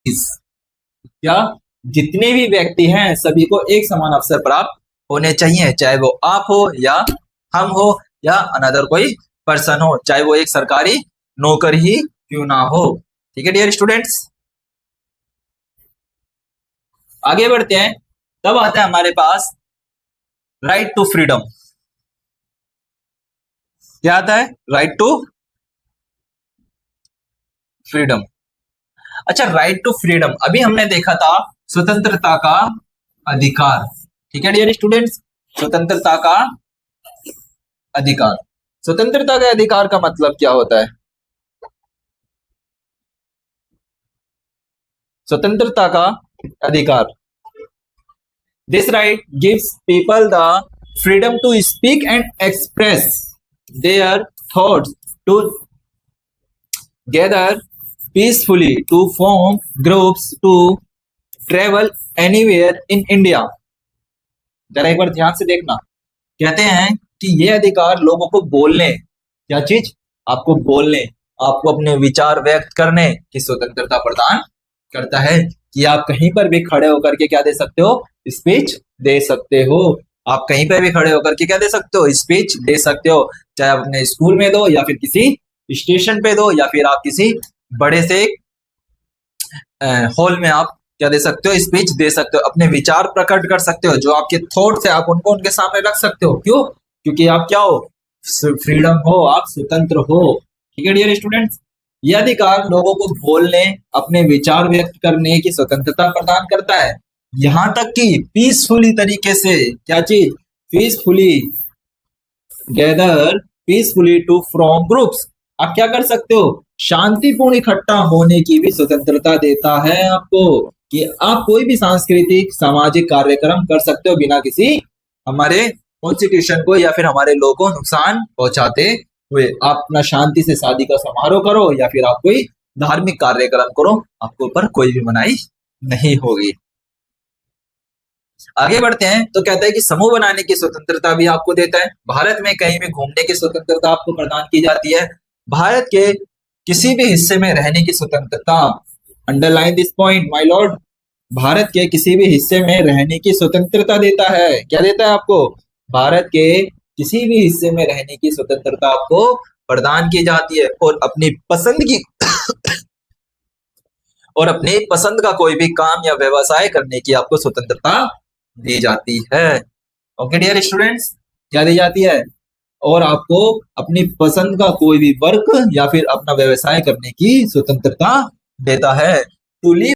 क्या जितने भी व्यक्ति हैं सभी को एक समान अवसर प्राप्त होने चाहिए, चाहे वो आप हो या हम हो या अनदर कोई पर्सन हो, चाहे वो एक सरकारी नौकर ही क्यों ना हो। ठीक है डियर स्टूडेंट्स, आगे बढ़ते हैं। तब आता है हमारे पास राइट टू फ्रीडम। क्या आता है? Right to freedom. अच्छा, राइट टू फ्रीडम अभी हमने देखा था स्वतंत्रता का अधिकार। ठीक है डियर स्टूडेंट्स, स्वतंत्रता का अधिकार। स्वतंत्रता के अधिकार का मतलब क्या होता है? स्वतंत्रता का अधिकार, this right gives people the freedom to speak and express their thoughts, to gather peacefully, to form groups, to travel anywhere in India. जरा एक बार ध्यान से देखना, कहते हैं कि ये अधिकार लोगों को बोलने, क्या चीज? आपको बोलने, आपको अपने विचार व्यक्त करने की स्वतंत्रता प्रदान करता है कि आप कहीं पर भी खड़े होकर के क्या दे सकते हो? स्पीच दे सकते हो। आप कहीं पर भी खड़े होकर के क्या दे सकते हो? स्पीच दे सकते हो, चाहे आप अपने स्कूल में दो या फिर किसी स्टेशन पे दो या फिर आप किसी बड़े से हॉल में आप क्या दे सकते हो? स्पीच दे सकते हो, अपने विचार प्रकट कर सकते हो, जो आपके थॉट्स है आप उनको उनके सामने रख सकते हो। क्यों? क्योंकि आप क्या हो? फ्रीडम हो, आप स्वतंत्र हो। ठीक है डियर स्टूडेंट्स, ये अधिकार लोगों को बोलने, अपने विचार व्यक्त करने की स्वतंत्रता प्रदान करता है, यहां तक कि पीसफुली तरीके से, क्या चीज? Peacefully gather peacefully to from groups, आप क्या कर सकते हो? शांतिपूर्ण इकट्ठा होने की भी स्वतंत्रता देता है आपको, कि आप कोई भी सांस्कृतिक सामाजिक कार्यक्रम कर सकते हो बिना किसी हमारे कॉन्स्टिट्यूशन को या फिर हमारे लोगों को नुकसान पहुंचाते हुए। आप अपना शांति से शादी का समारोह करो या फिर आप कोई धार्मिक कार्यक्रम करो, आपके ऊपर कोई भी मनाही नहीं होगी। आगे बढ़ते हैं तो कहता है कि समूह बनाने की स्वतंत्रता भी आपको देता है। भारत में कहीं भी घूमने की स्वतंत्रता आपको प्रदान की जाती है। भारत के किसी भी हिस्से में रहने की स्वतंत्रता, underline this point my Lord, Bharat के किसी भी हिस्से में रहने की स्वतंत्रता देता है। क्या देता है आपको? भारत के किसी भी हिस्से में रहने की स्वतंत्रता आपको प्रदान की जाती है, और अपनी पसंद की और अपनी पसंद का कोई भी काम या व्यवसाय करने की आपको स्वतंत्रता दी जाती है। ओके डियर स्टूडेंट्स, क्या दी जाती है? और आपको अपनी पसंद का कोई भी वर्क या फिर अपना व्यवसाय करने की स्वतंत्रता देता है। To live